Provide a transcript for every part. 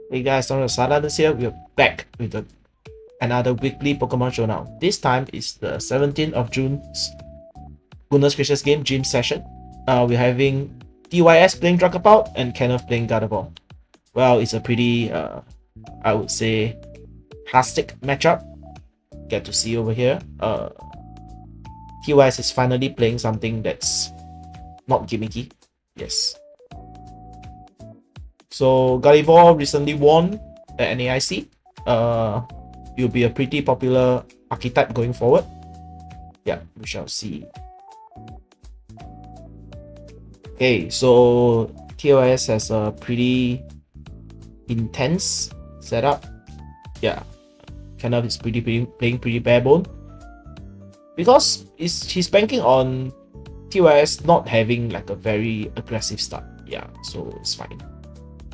Hey guys, I'm Thesouthernislands here. We're back with another weekly Pokemon Showdown. This time is the 17th of June's Goodness Gracious game gym session. We're having TYS playing Dragapult and Kenneth playing Gardevoir. Well, it's a pretty, I would say, hastic matchup. Get to see over here. TYS is finally playing something that's not gimmicky. Yes. So Gardevoir recently won the NAIC. It'll be a pretty popular archetype going forward. Yeah, we shall see. Okay, so TOS has a pretty intense setup. Yeah, Kenneth is playing pretty barebone because he's banking on TOS not having like a very aggressive start. Yeah, so it's fine.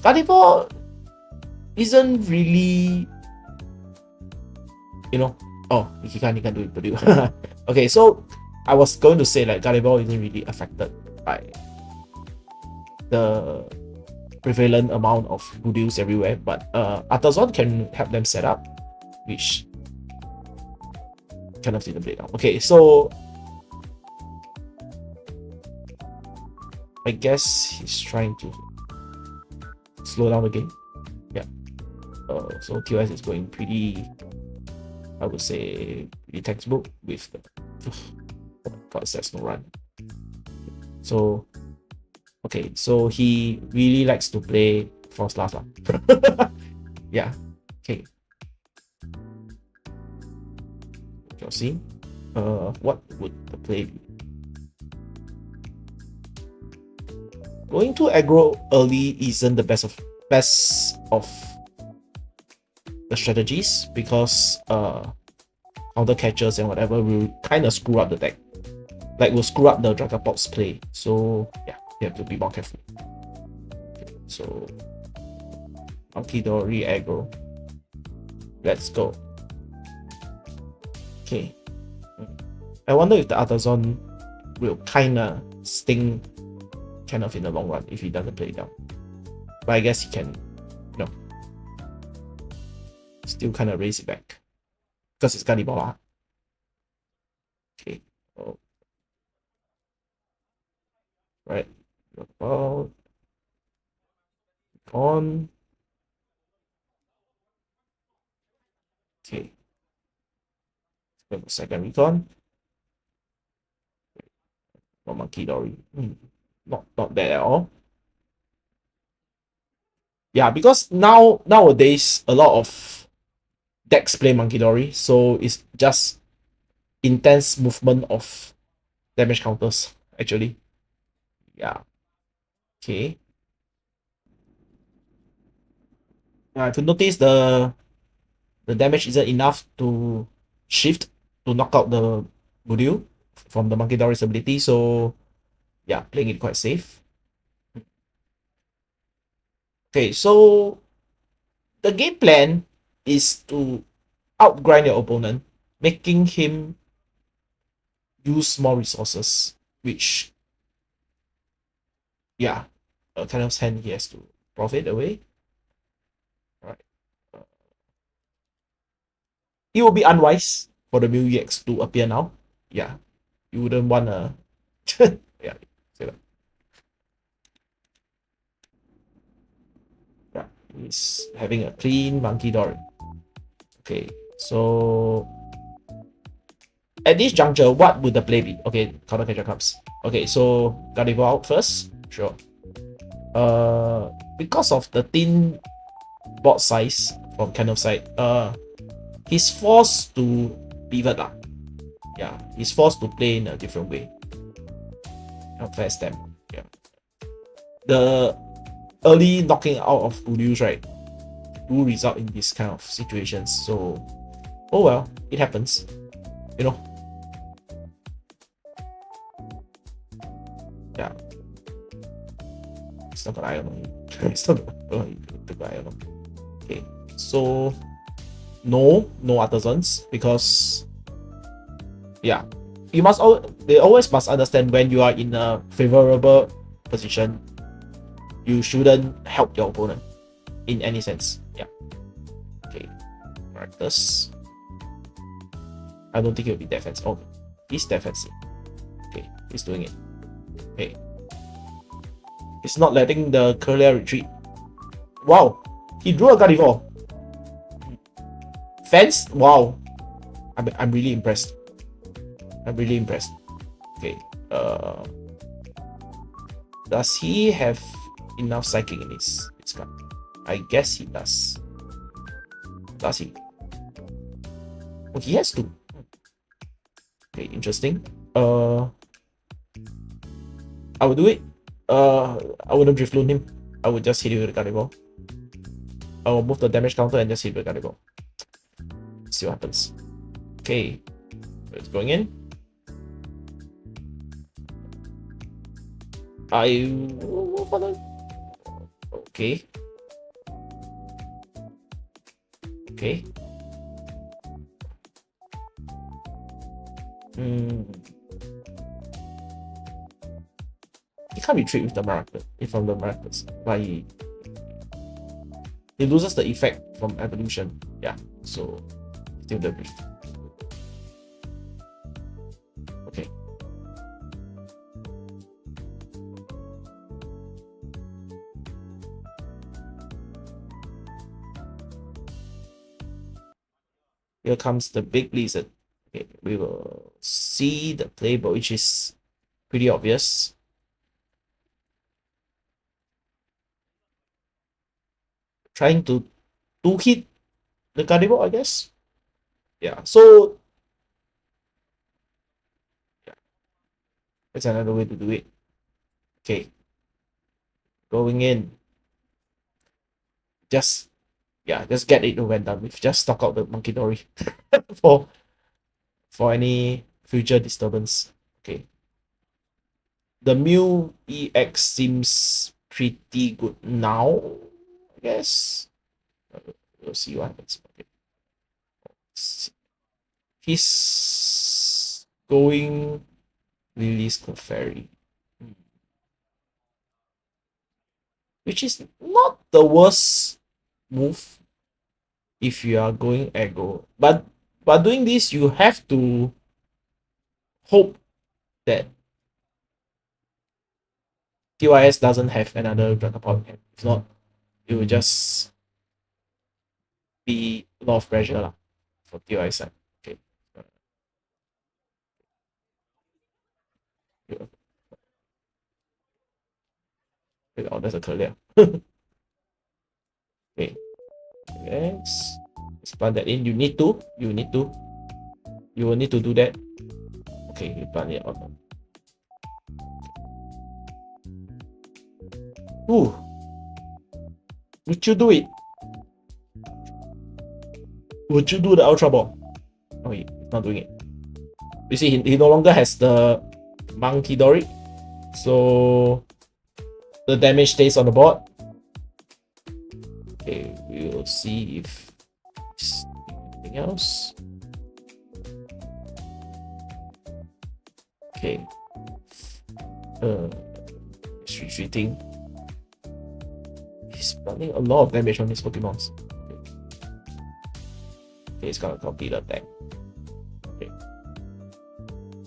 Gardevoir isn't really, oh, he can't do it, but okay, so I was going to say like Gardevoir isn't really affected by the prevalent amount of Budews everywhere, but Artazon can help them set up, which kind of didn't play now. Okay, so I guess he's trying to slow down the game. Yeah. So TOS is going pretty, I would say, pretty textbook with the God, that's no run. So okay, so he really likes to play Force Last. Yeah. Okay. You'll see. What would the play be? Going to aggro early isn't the best of the strategies because counter catchers and whatever will kind of screw up the deck. Like will screw up the Dragapult's play. So yeah, you have to be more careful. Okay, so Monkidori aggro. Let's go. Okay. I wonder if the Artazon will kinda sting Kenneth in the long run if he doesn't play it down. But I guess he can, still kind of raise it back. Because it's Gardevoir. Okay. Oh. Right. About on. Okay. Second recon. No Monkidori. Not bad at all. Yeah, because nowadays a lot of decks play Monkidori, so it's just intense movement of damage counters actually. Yeah. Okay. If you notice the damage isn't enough to shift to knock out the Budew from the Monkidori's ability, so yeah, playing it quite safe. Okay, so the game plan is to outgrind your opponent, making him use more resources, which, yeah, kind of hand he has to profit away. Alright. It will be unwise for the Mew EX to appear now. Yeah, you wouldn't want to. Yeah, say that. Yeah, he's having a clean Monkidori. Okay, so at this juncture, what would the play be? Okay, counter catcher comes. Okay, so Gardevoir out first. Sure. Because of the thin board size from Kenneth's side, he's forced to pivot lah. Yeah, he's forced to play in a different way. Fair stem. Yeah. The early knocking out of Budews, right, do result in this kind of situations. So, oh well, it happens. Yeah. It's not gonna iron on you. It's not gonna iron on. Okay, so no Artazons because yeah, they always must understand when you are in a favorable position, you shouldn't help your opponent. in any sense. Yeah. Okay. Characters. I don't think he'll be defensive. Oh, he's defensive. Okay, he's doing it. Okay. He's not letting the Curlia retreat. Wow. He drew a Gardevoir. Fence? Wow. I'm really impressed. I'm really impressed. Okay. Does he have enough psychic in his card? I guess he does. Does he? Oh, he has to. Okay, interesting. I would do it. I wouldn't drift loan him. I would just hit it with a Gardevoir. I will move the damage counter and just hit with a Gardevoir. See what happens. Okay, it's going in. I will move on. Okay. Okay. He can't retreat with the Miracle from the Miracles, but he loses the effect from evolution. Yeah, so still the brief. Okay. Here comes the big blizzard. Okay, we will see the playbook, which is pretty obvious. Trying to hit the Gardevoir, I guess. Yeah, so yeah, that's another way to do it. Okay, going in. Just get it over and done with. Just stock out the Monkey Dory for any future disturbance. Okay. The Mew EX seems pretty good now, I guess. We'll see what happens. Okay. He's going Lily's Clefairy, which is not the worst move if you are going aggro, but doing this you have to hope that TYS doesn't have another Dragapult. If not, it will just be a lot of pressure lah for TYS side. Okay. Oh, that's a Curlia. Okay. Let's plant that in. You will need to do that. Okay, you plant it on. Ooh. Would you do it? Would you do the Ultra Ball? Oh, he's not doing it. You see, he no longer has the Monkey Dory, so the damage stays on the board. Okay, we will see if there's anything else. Okay. He's retreating. He's running a lot of damage on his Pokemons. Okay, it's gonna complete the attack. Okay.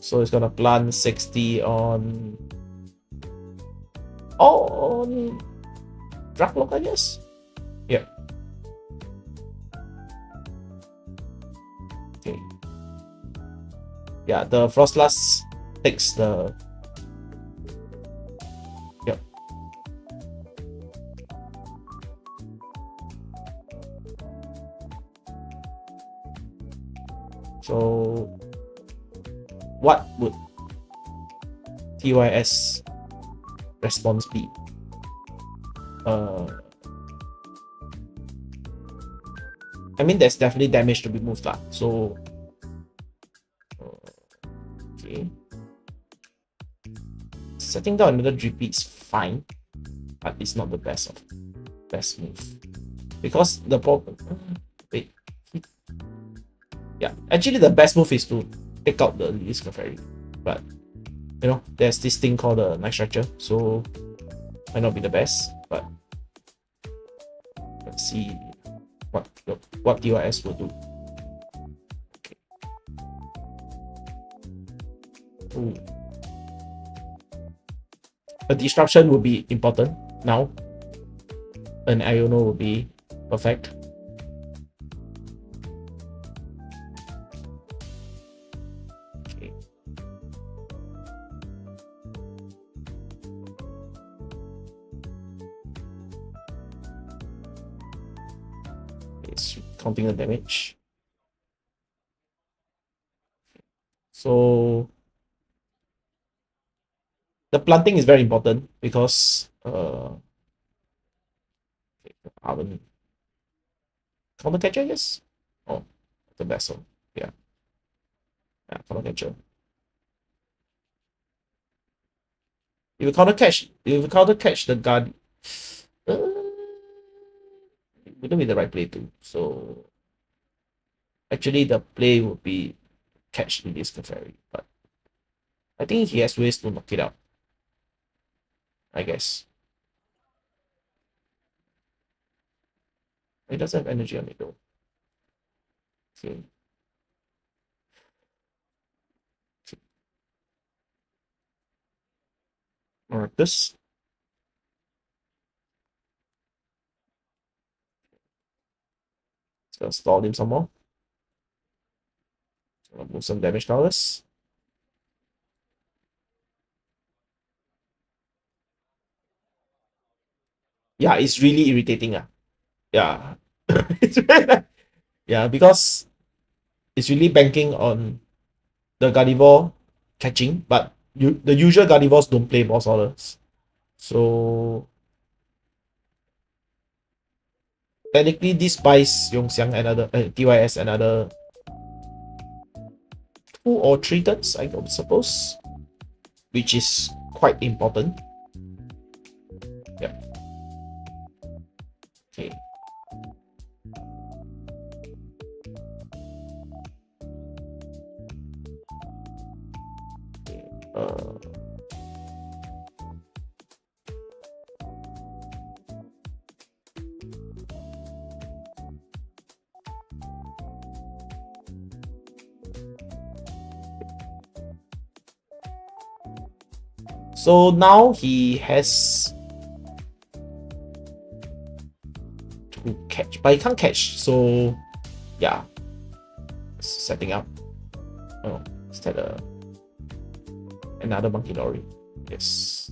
So it's gonna plant 60 on Dracloak, I guess. Yeah. Okay. Yeah, the Frostlass takes the. Yep. So, what would TYS response be? I mean, there's definitely damage to be moved lah. So, okay, setting down another Drippy is fine, but it's not the best move because the problem. Wait, yeah, actually the best move is to take out the Lily's Clefairy, but you know there's this thing called the Night Structure, so might not be the best, but Let's see what TYS will do. Okay. Ooh. A disruption will be important now. An Iono will be perfect. Okay. It's counting the damage. So the planting is very important because oven counter catcher, yes. Oh, the vessel. Yeah. Yeah, counter catcher. If you counter catch the guard, wouldn't be the right play too. So actually, the play would be catch in this Clefairy, but I think he has ways to knock it out. I guess he doesn't have energy on it though. Okay. Alright, this. It's gonna stall him some more. Gonna move some damage towers. Yeah, it's really irritating. Yeah. Yeah, because it's really banking on the Gardevoir catching, but the usual Gardevoirs don't play boss orders. So technically this buys Yongxiang another TYS another 2 or 3 turns, I suppose. Which is quite important. Yeah. Okay. So now he has to catch, but he can't catch. So yeah, setting up. Oh, is that another monkey lorry? Yes.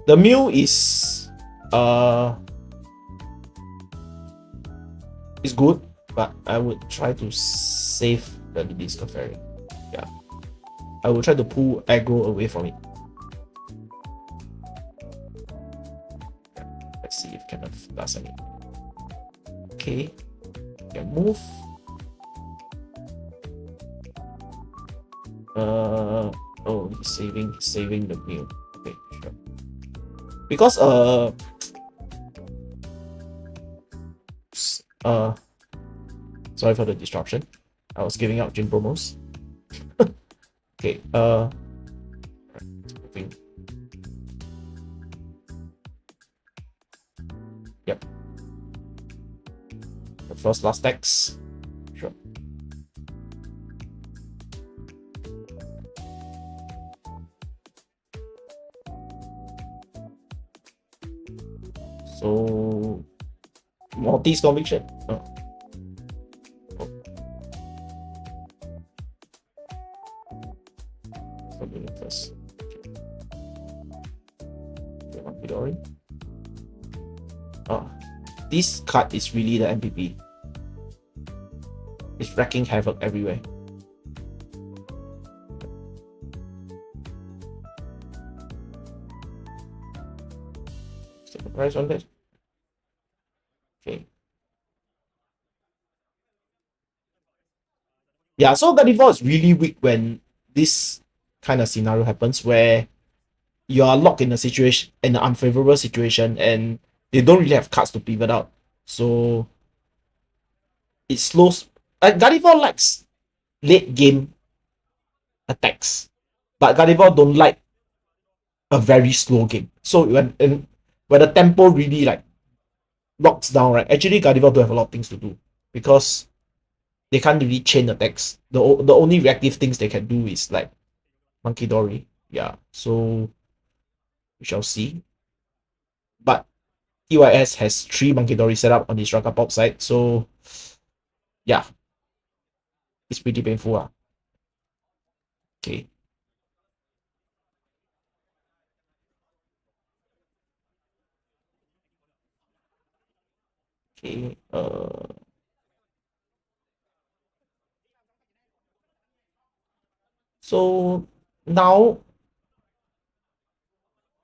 The Mew is good, but I would try to save the Disco Fairy. Yeah. I will try to pull aggro away from it. Let's see if kind of does any. Okay. Yeah, move. Oh, he's saving the Mew. Okay, sure. Because sorry for the disruption. I was giving out gym promos. Okay, moving. Yep. The first last text. Sure. So Morty's conviction. Oh. First. Okay, oh, this card is really the MVP. It's wrecking havoc everywhere. Take the price on that. Okay. Yeah, so Gardevoir is really weak when this kind of scenario happens where you are locked in a situation, in an unfavorable situation, and they don't really have cards to pivot out. So it slows. Gardevoir likes late game attacks, but Gardevoir don't like a very slow game. So when the tempo really like locks down, right? Actually, Gardevoir don't have a lot of things to do because they can't really chain attacks. The only reactive things they can do is like Monkey Dory. Yeah. So we shall see. But TYS has 3 Monkey Dory set up on his Pop side. So yeah, it's pretty painful. Okay. Okay. So now,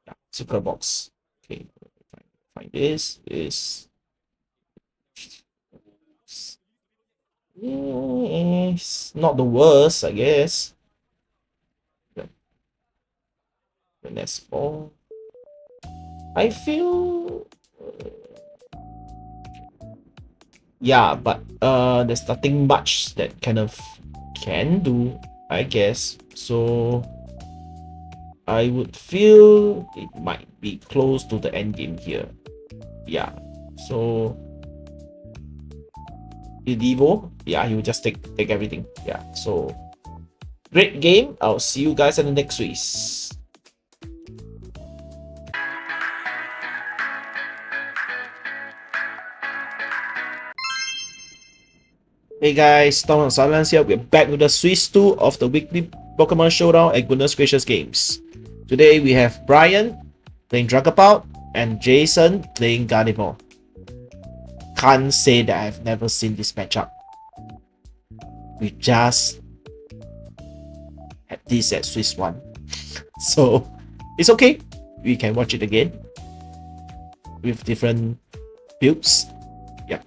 yeah, secret box. Okay. Find this is yes, not the worst, I guess. The next ball. I feel yeah, but there's nothing much that kind of can do, I guess. So I would feel it might be close to the end game here. Yeah. So Evo, yeah, he will just take everything. Yeah. So great game. I'll see you guys in the next week. Hey guys, Tom of Silence here. We're back with the Swiss 2 of the weekly Pokemon Showdown and Goodness Gracious games. Today we have Brian playing Dragapult and Jason playing Gardevoir. Can't say that I've never seen this matchup. We just had this at Swiss 1. So it's okay. We can watch it again with different builds. Yeah.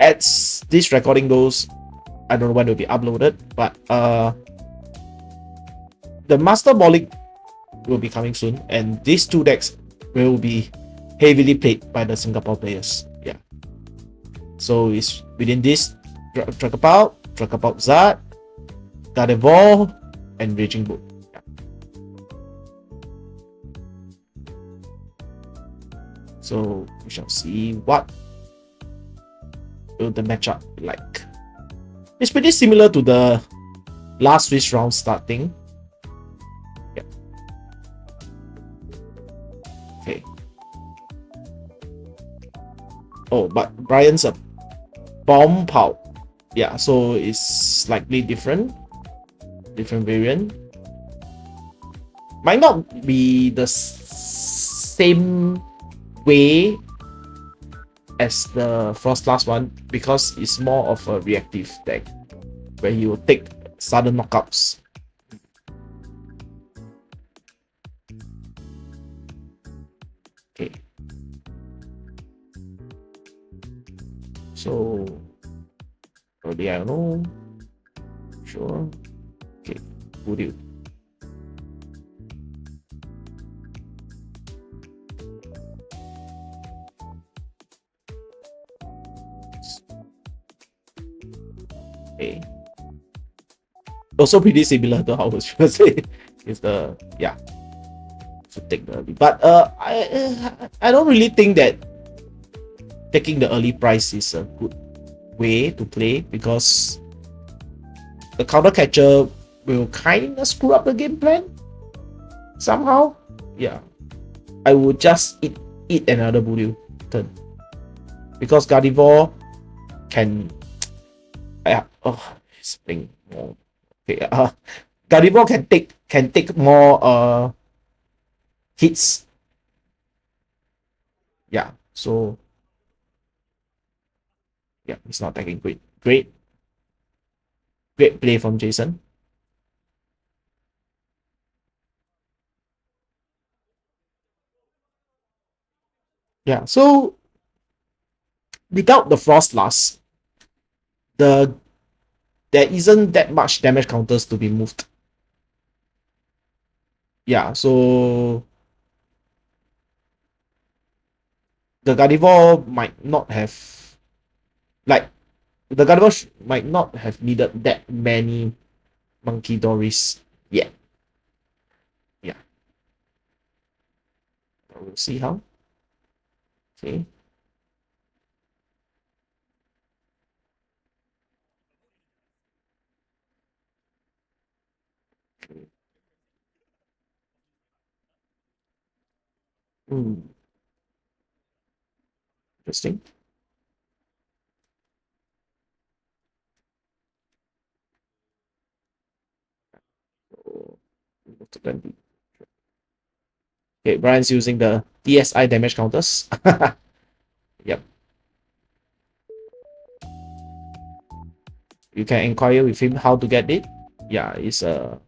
As this recording goes, I don't know when it will be uploaded, but the Master Ball League will be coming soon, and these two decks will be heavily played by the Singapore players. Yeah. So it's within this Dragapult Zard, Gardevoir, and Raging Bull. Yeah. So we shall see what will the matchup be like. It's pretty similar to the last Swiss round starting. Yeah. Okay. Oh, but Brian's a bomb pout. Yeah, so it's slightly different variant. Might not be the same way as the Frostlass one because it's more of a reactive deck where he will take sudden knockouts. Okay. So already I know. Sure. Okay. Would you? Okay. Also pretty similar to how I was gonna say. Is the yeah. To take the early. But I don't really think that taking the early price is a good way to play because the counter catcher will kind of screw up the game plan somehow. Yeah, I would just eat another Bull turn because Gardevoir can. It's playing more. Okay, Gardevoir can take more hits. Yeah, so yeah, it's not attacking great play from Jason. Yeah, so without the Frostlass, there isn't that much damage counters to be moved. Yeah, so the Gardevoir might not have like the Gardevoir might not have needed that many Monkey Dories yet. see how. Okay. Hmm. Interesting. So, okay, Brian's using the DSI damage counters. Yep. You can inquire with him how to get it. Yeah, it's a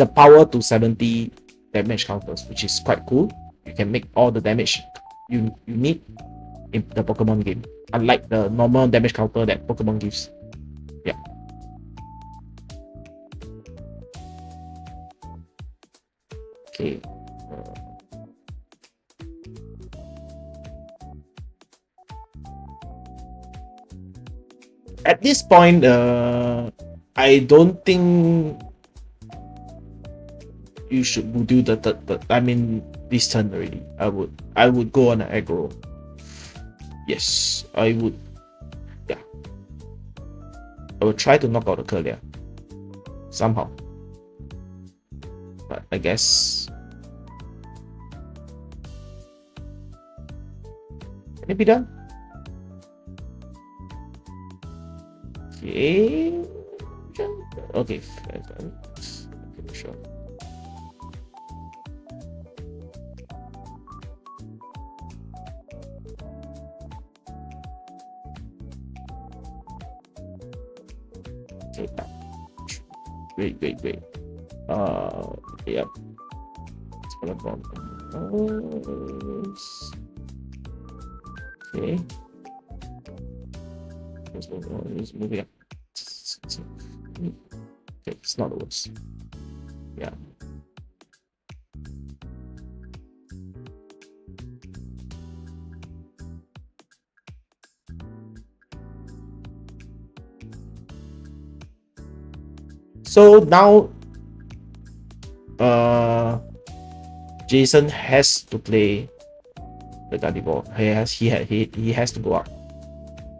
power to 70 damage counters, which is quite cool. You can make all the damage you need in the Pokemon game, unlike the normal damage counter that Pokemon gives. Yeah. Okay. At this point, I don't think you should do the third. I mean, this turn already. I would go on an aggro. Yes, I would. Yeah, I would try to knock out the Curlia somehow. But I guess can it be done? Okay. Okay. Okay, sure. Okay. Great. Yep. It's gonna go. Okay. Let's move it up. Okay, it's not the worst. Yeah. So now, Jason has to play the Gardevoir. He has to go up.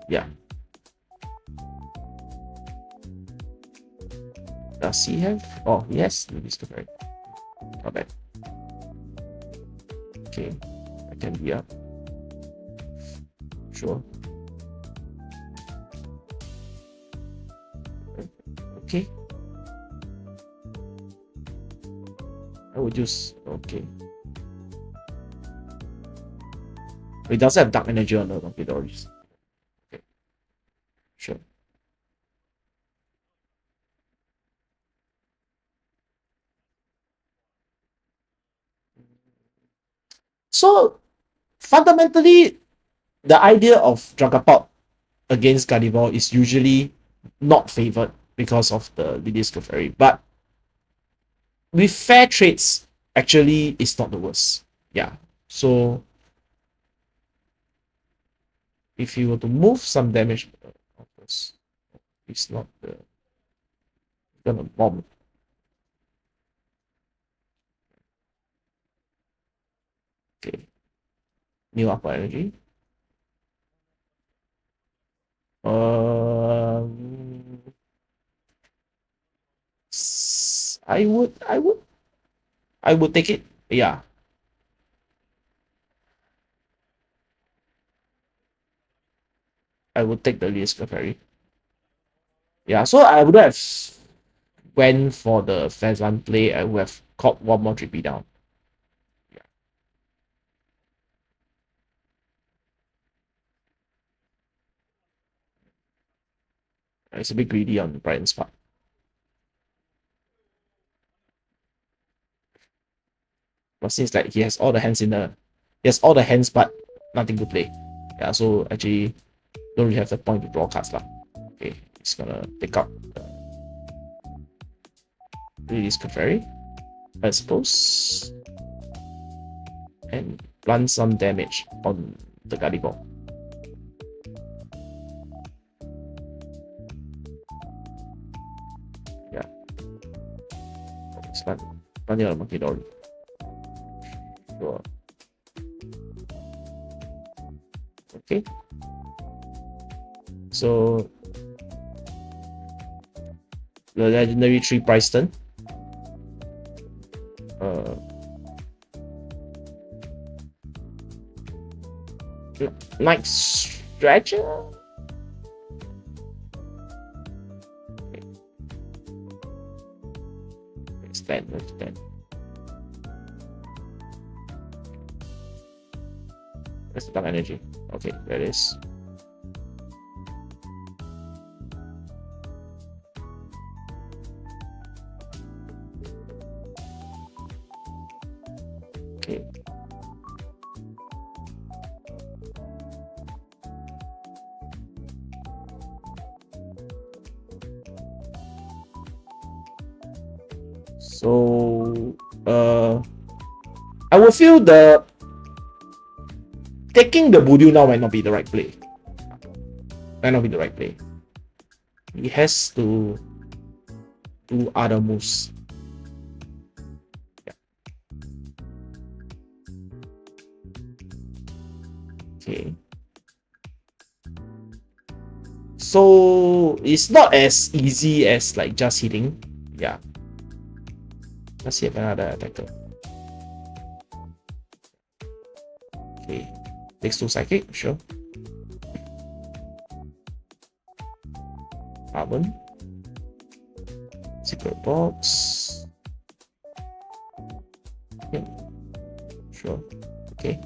Yeah. Does he have? Oh, he has the discovery. Not bad. Okay, I can be up. Sure. Okay. I would use. Okay. It does have dark energy on the Doris. Okay. Sure. So fundamentally, the idea of Dragapult against Gardevoir is usually not favored because of the Discovery, but with fair trades, actually, it's not the worst. Yeah. So if you were to move some damage, of course, it's not gonna bomb. Okay. New upper energy. Um, I would take it. Yeah, I would take the risk of Ferry. Yeah, so I would have went for the Fezan play. I would have caught one more trippy down. Yeah, it's a bit greedy on Brian's part. But since like he has all the hands but nothing to play. Yeah, so actually don't really have the point to draw cards lah. Okay, it's gonna pick up the release Clefairy, I suppose, and plant some damage on the Gardevoir. Yeah, it's fun. Running out of market already. Sure. Okay. So the legendary 3 price turn. Night Stretcher? Okay. Extend. That's the dark energy. Okay, there it is. Okay. So I will feel the taking the Voodoo now might not be the right play. He has to do other moves. Yeah. Okay. So it's not as easy as like just hitting. Yeah. Let's see if another attacker. Okay. Takes 2 psychic, sure. Carbon. Secret box. Yeah. Sure. Okay.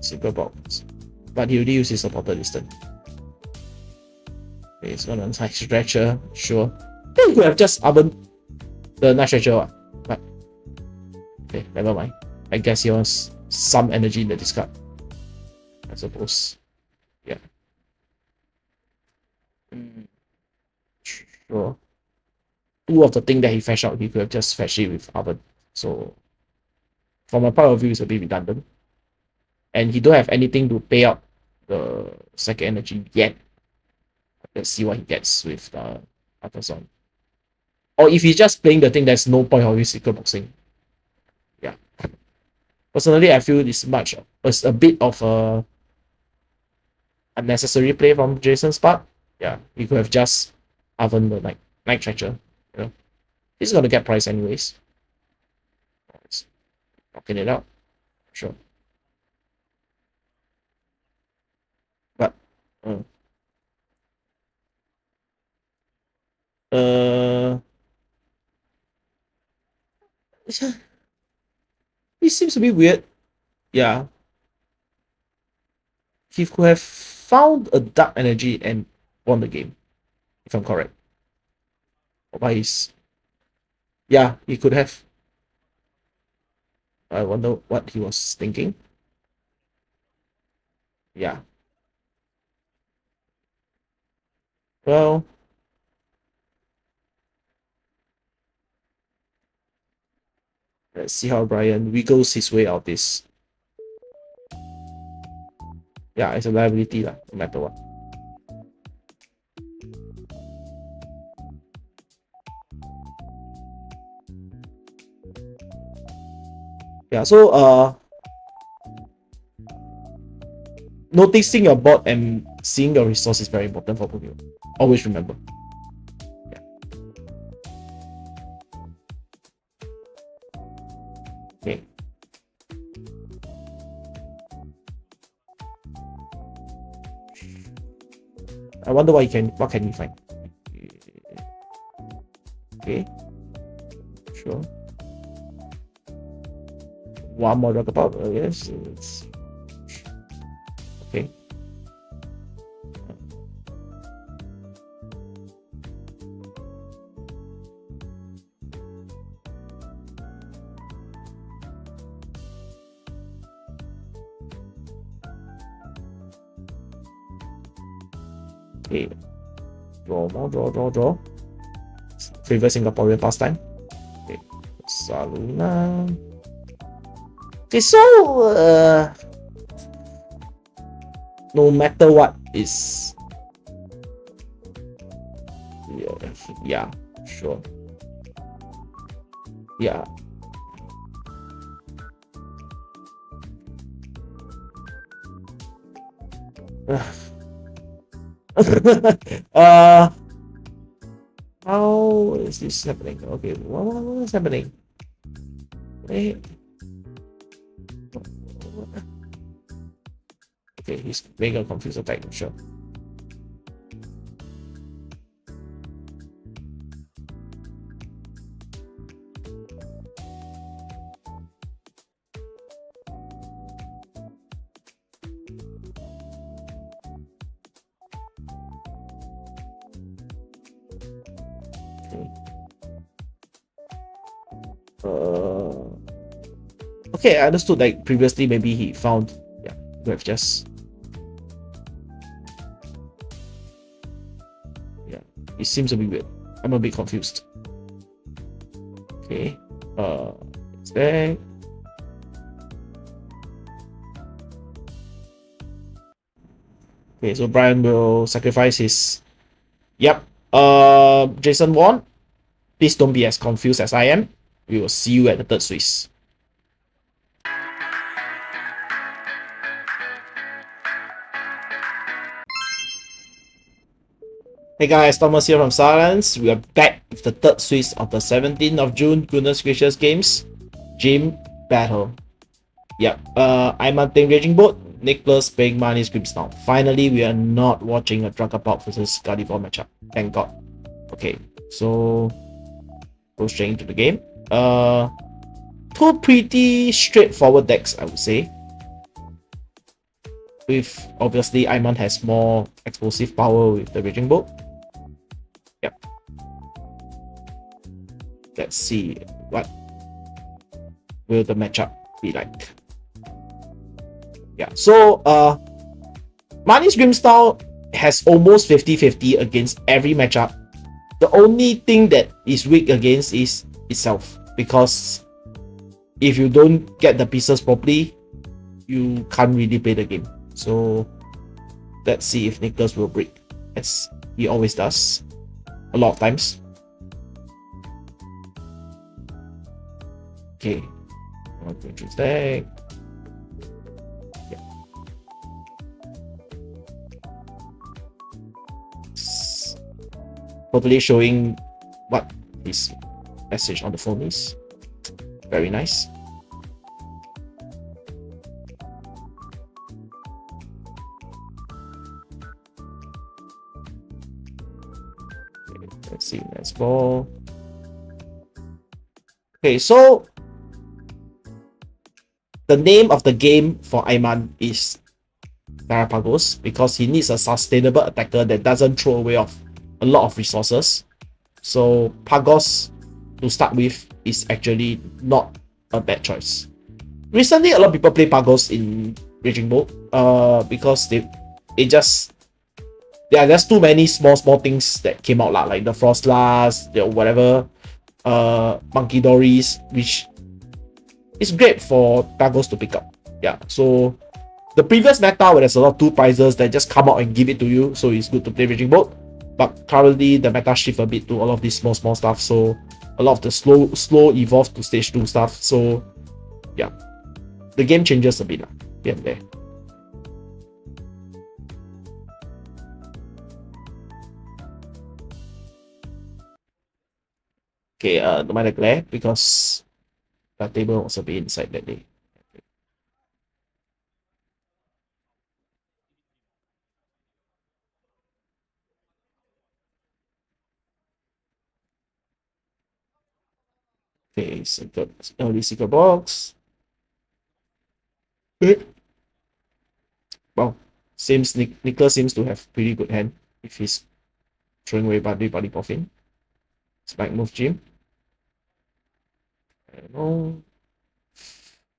Secret box. But he already used his supporter distance. Okay, it's gonna Night Stretcher, sure. Then you could have just oven the Night Stretcher, but okay, never mind. I guess he wants some energy in the discard. I suppose. Yeah. Sure. 2 of the thing that he fetched out, he could have just fetched it with oven. So from my point of view, it's a bit redundant. And he don't have anything to pay out the second energy yet. Let's see what he gets with the other song. Or if he's just playing the thing, there's no point of his secret boxing. Yeah. Personally, I feel it's a bit of a unnecessary play from Jason's part. Yeah, he could have just oven the Night Stretcher. You know, he's gonna get price anyways. Knocking it out, sure. But it seems to be weird. Yeah, he could have found a dark energy and won the game, if I'm correct. But yeah, he could have. I wonder what he was thinking. Yeah. Well, let's see how Brian wiggles his way out this. Yeah, it's a liability no matter what. Yeah, so noticing your board and seeing your resource is very important for Pokemon. Always remember. Yeah. Okay. I wonder what can he find. Okay. Sure. One more drug about, yes. Okay. Okay. Draw. Favorite Singaporean pastime. Okay. Saluna. Okay, so no matter what is yeah, sure. Yeah. uh, how is this happening? Okay, what is happening? Wait. Okay, he's making a confused attack, sure. Okay. Okay, I understood like previously maybe he found we have just it seems a bit weird. I'm a bit confused. Okay. It's there. Okay, so Brian will sacrifice his. Yep. Jason won. Please don't be as confused as I am. We will see you at the third Swiss. Hey guys, Thomas here from Silence. We are back with the third Swiss of the 17th of June Goodness Gracious Games Gym Battle. Yep, I'm on Team Raging Boat, Nicholas playing Marnie's Grimstone. Finally, we are not watching a Dragapult versus Gardevoir matchup. Thank God. Okay, so go straight into the game. Two pretty straightforward decks, I would say. With obviously Iman has more explosive power with the Raging Bolt. Yep. Let's see what will the matchup be like. Yeah, so Marnie's Grimstyle has almost 50-50 against every matchup. The only thing that is weak against is itself, because if you don't get the pieces properly, you can't really play the game. So let's see if Nicholas will break, as he always does a lot of times. Okay, I'm going to choose deck. Yeah. Totally showing what his message on the phone is. Very nice. Okay, let's see, let's go. Okay, so the name of the game for Ayman is Garapagos, because he needs a sustainable attacker that doesn't throw away of a lot of resources. So Pagos to start with is actually not a bad choice. Recently, a lot of people play Pagos in Raging Bolt, because there are just too many small things that came out like the Frostlass, the whatever, Monkey Dories, which is great for Pagos to pick up. Yeah, so the previous meta where there's a lot of 2 prizes that just come out and give it to you, so it's good to play Raging Bolt. But currently the meta shift a bit to all of these small stuff, so a lot of the slow evolve to stage 2 stuff. So yeah, the game changes a bit here and there. Okay, no matter glare, because the table was a bit inside that day. Okay, so got early secret box. Well, seems Nicholas seems to have pretty good hand if he's throwing away Buddy Puffin. Spike move Jim. I don't know.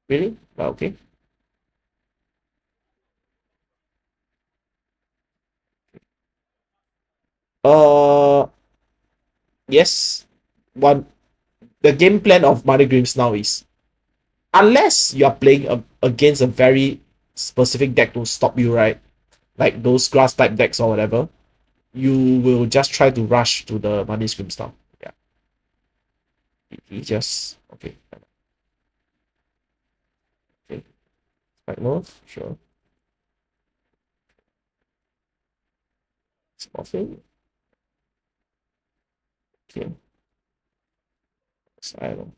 Really? But okay. Yes. The game plan of Muddy Grims now is, unless you are playing against a very specific deck to stop you, right? Like those grass type decks or whatever, you will just try to rush to the Money Scream style. Yeah. He just okay. Okay, spike move, sure. Smurfing. Okay. Asylum.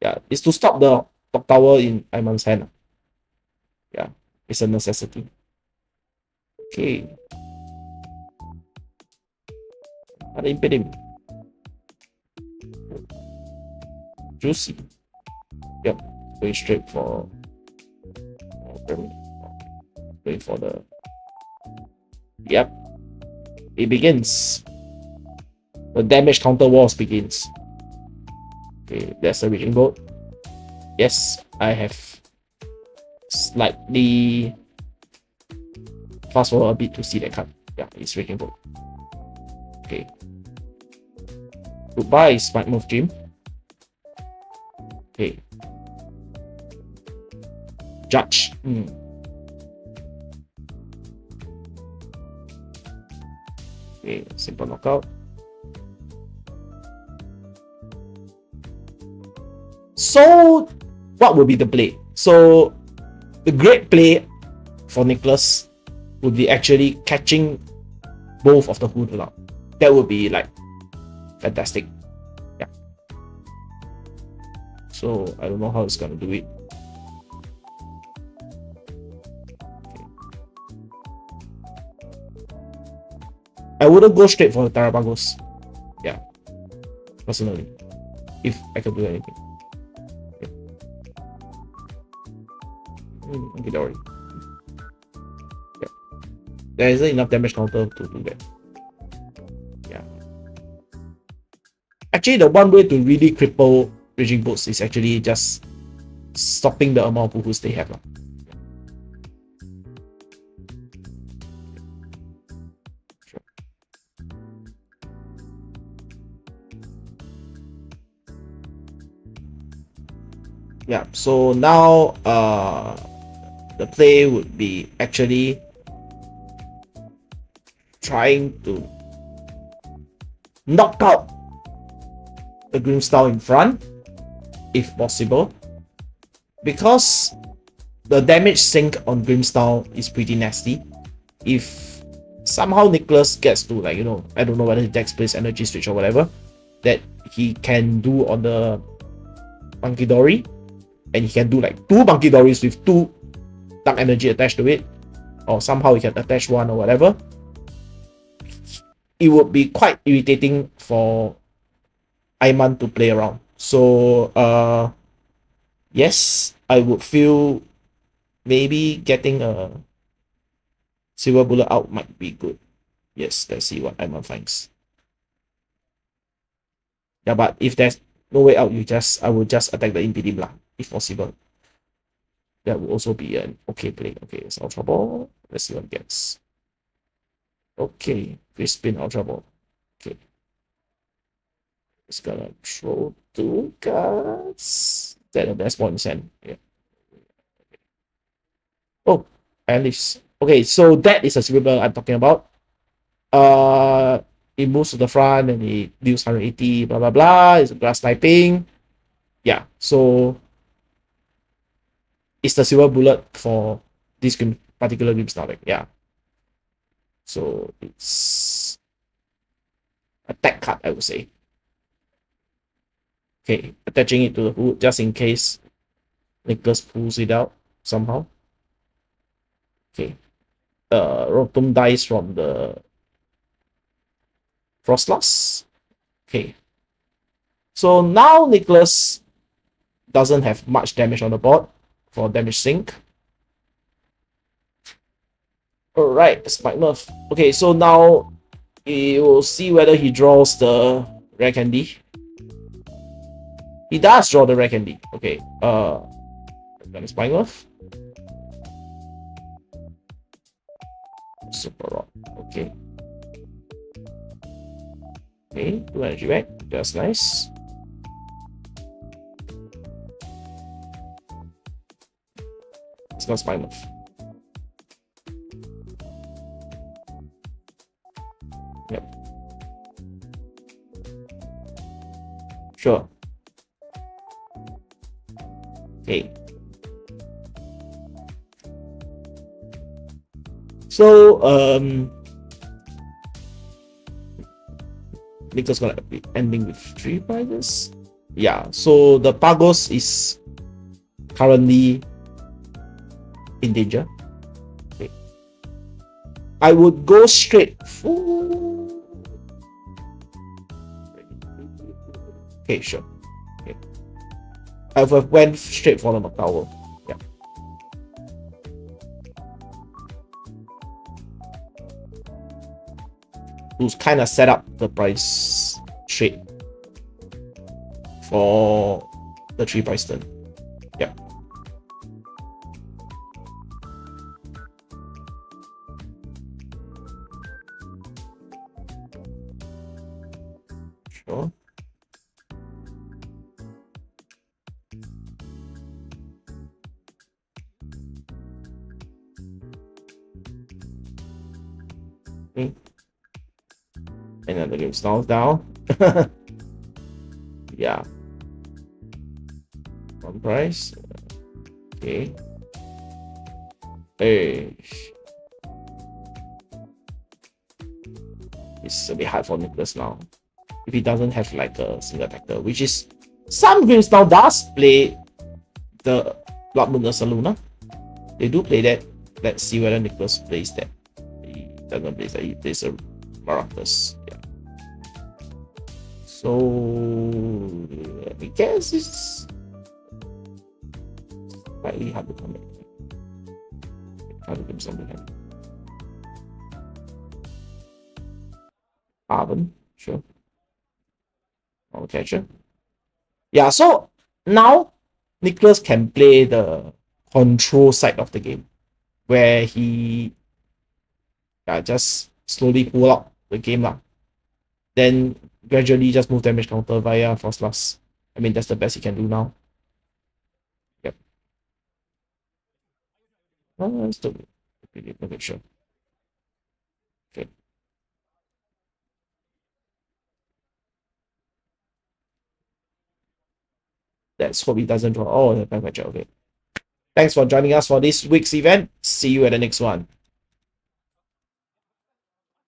Yeah, it's to stop the top tower in Iman's hand. Yeah, it's a necessity. Okay. Ada impediment. Juicy. Yep. Going straight for going for the. Yep. It begins. The damage counter wars begins. Okay, there's a reaching boat. Yes, I have slightly fast forward a bit to see that card. Yeah, it's reaching boat. Okay. Goodbye, Smite Move Gym. Okay. Judge. Okay, simple knockout. So, what would be the play? So, the great play for Nicholas would be actually catching both of the Hoodoo out. That would be like fantastic. Yeah. So, I don't know how it's gonna do it. Okay. I wouldn't go straight for the Tarapagos. Yeah. Personally. If I could do anything. Okay, don't worry. Yeah. There isn't enough damage counter to do that. Yeah. Actually, the one way to really cripple Raging Boats is actually just stopping the amount of Puhus they have. Sure. Yeah, so now the play would be actually trying to knock out the Grimstyle in front, if possible, because the damage sink on Grimstyle is pretty nasty. If somehow Nicholas gets to, like, you know, I don't know whether he decks plays energy switch or whatever that he can do on the Monkey Dory, and he can do like 2 Monkey Dories with 2 dark energy attached to it, or somehow he can attach 1 or whatever, it would be quite irritating for Aiman to play around. So yes, I would feel maybe getting a Silver Bullet out might be good. Yes, let's see what Aiman finds. Yeah, but if there's no way out, I would just attack the Impedim lah, if possible. That would also be an okay play. Okay, it's Ultra Ball. Let's see what it gets. Okay, we spin Ultra Ball. Okay. It's gonna throw 2 cards. Then that's one cent. Yeah. Oh, and leaves. Okay, so that is a scribble I'm talking about. It moves to the front and it deals 180, blah blah blah. It's grass typing. Yeah, so it's the Silver Bullet for this particular Grimstyle. Yeah. So it's a tech card, I would say. Okay, attaching it to the hood just in case Nicholas pulls it out somehow. Okay. Rotom dies from the Frostlass. Okay. So now Nicholas doesn't have much damage on the board for damage sink. Alright, Spike Nerf. Okay, so now we will see whether he draws the rare candy. He does draw the rare candy. Okay, then Spike Nerf. Super Rock. Okay. Okay, 2 energy back. Just nice. It's not Spike Nerf. Yep. Sure. Okay. So Nicholas gonna be ending with 3 prizes. Yeah, so the Pagos is currently in danger. Okay. I would go straight for... Okay, sure. Okay. I went straight for the Macau. Yeah. To kind of set up the price straight for the 3 price turn. Yeah. Sure. Okay. And then the game stalls down. Yeah. 1 price. Okay. Hey. It's a bit hard for Nicholas now. If he doesn't have like a single attacker, which is some games now does play the Blood Moon Luna. They do play that. Let's see whether Nicholas plays that. He doesn't play that. He plays a Maracas. Yeah. So I guess it's slightly hard to come in. Hard to give something happen. Carbon, sure. I'll catcher. Yeah, so now Nicholas can play the control side of the game, where he just slowly pull out the game lah. Then gradually just move damage counter via Frost Blast. I mean, that's the best he can do now. Yep. Oh, still okay, sure. Okay. Let's hope he doesn't draw. Oh, the back matchup. Okay. Thanks for joining us for this week's event. See you at the next one.